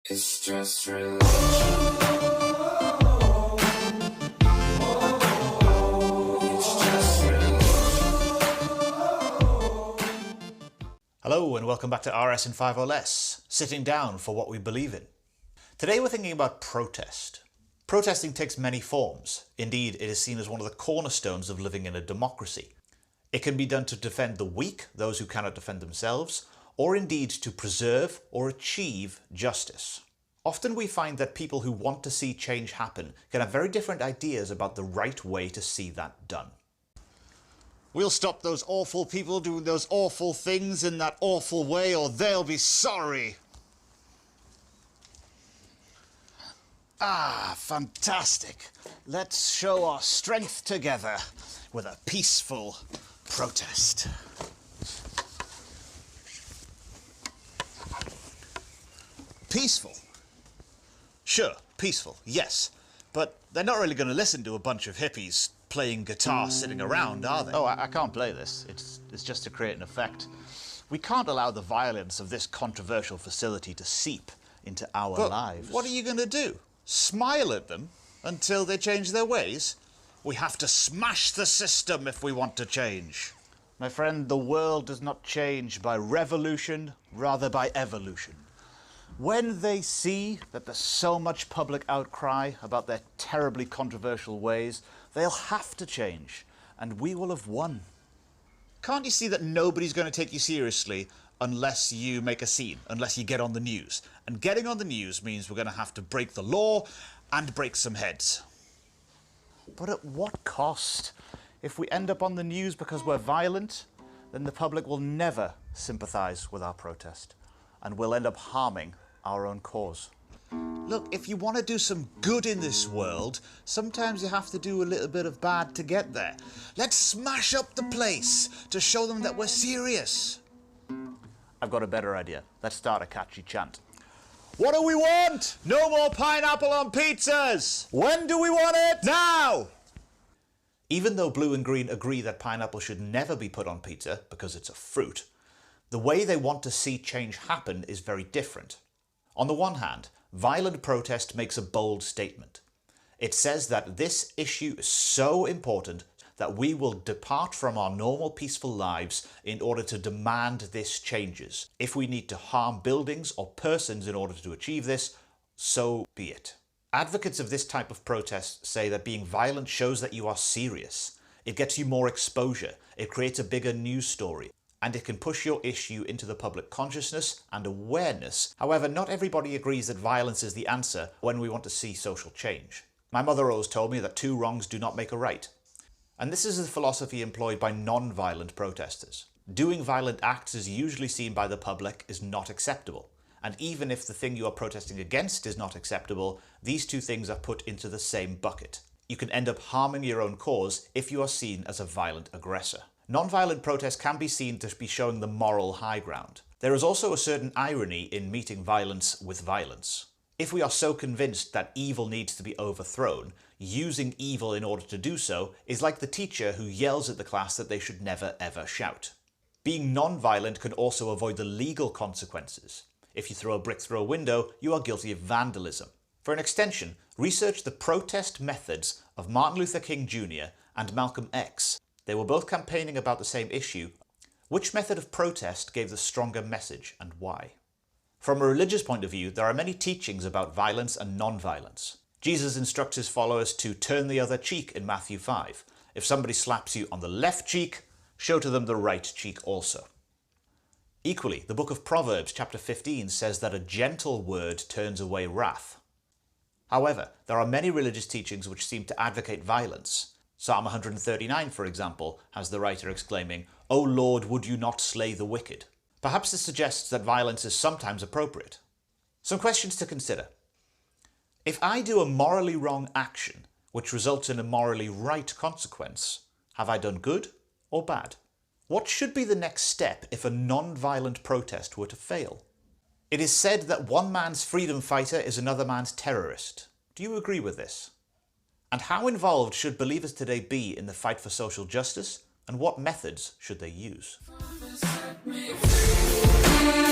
It's just religion. It's just religion. Hello and welcome back to RS in 5 or Less, sitting down for what we believe in. Today we're thinking about protest. Protesting takes many forms. Indeed, it is seen as one of the cornerstones of living in a democracy. It can be done to defend the weak, those who cannot defend themselves, or indeed to preserve or achieve justice. Often we find that people who want to see change happen can have very different ideas about the right way to see that done. We'll stop those awful people doing those awful things in that awful way, or they'll be sorry. Ah, fantastic. Let's show our strength together with a peaceful protest. Peaceful? Sure, peaceful, yes. But they're not really going to listen to a bunch of hippies playing guitar sitting around, are they? Oh, I can't play this. It's just to create an effect. We can't allow the violence of this controversial facility to seep into our lives. What are you going to do? Smile at them until they change their ways? We have to smash the system if we want to change. My friend, the world does not change by revolution, rather by evolution. When they see that there's so much public outcry about their terribly controversial ways, they'll have to change, and we will have won. Can't you see that nobody's going to take you seriously unless you make a scene, unless you get on the news? And getting on the news means we're going to have to break the law and break some heads. But at what cost? If we end up on the news because we're violent, then the public will never sympathise with our protest, and we'll end up harming our own cause. Look, if you want to do some good in this world, sometimes you have to do a little bit of bad to get there. Let's smash up the place to show them that we're serious. I've got a better idea. Let's start a catchy chant. What do we want? No more pineapple on pizzas! When do we want it? Now! Even though Blue and Green agree that pineapple should never be put on pizza because it's a fruit, the way they want to see change happen is very different. On the one hand, violent protest makes a bold statement. It says that this issue is so important that we will depart from our normal peaceful lives in order to demand this changes. If we need to harm buildings or persons in order to achieve this, so be it. Advocates of this type of protest say that being violent shows that you are serious. It gets you more exposure, it creates a bigger news story, and it can push your issue into the public consciousness and awareness. However, not everybody agrees that violence is the answer when we want to see social change. My mother always told me that two wrongs do not make a right. And this is the philosophy employed by non-violent protesters. Doing violent acts is usually seen by the public as not acceptable. And even if the thing you are protesting against is not acceptable, these two things are put into the same bucket. You can end up harming your own cause if you are seen as a violent aggressor. Non-violent protest can be seen to be showing the moral high ground. There is also a certain irony in meeting violence with violence. If we are so convinced that evil needs to be overthrown, using evil in order to do so is like the teacher who yells at the class that they should never ever shout. Being non-violent can also avoid the legal consequences. If you throw a brick through a window, you are guilty of vandalism. For an extension, research the protest methods of Martin Luther King Jr. and Malcolm X. They were both campaigning about the same issue. Which method of protest gave the stronger message and why? From a religious point of view, there are many teachings about violence and non-violence. Jesus instructs his followers to turn the other cheek in Matthew 5. If somebody slaps you on the left cheek, show to them the right cheek also. Equally, the book of Proverbs chapter 15 says that a gentle word turns away wrath. However, there are many religious teachings which seem to advocate violence. Psalm 139, for example, has the writer exclaiming, "O Lord, would you not slay the wicked?" Perhaps this suggests that violence is sometimes appropriate. Some questions to consider. If I do a morally wrong action, which results in a morally right consequence, have I done good or bad? What should be the next step if a non-violent protest were to fail? It is said that one man's freedom fighter is another man's terrorist. Do you agree with this? And how involved should believers today be in the fight for social justice, and what methods should they use? Set me free.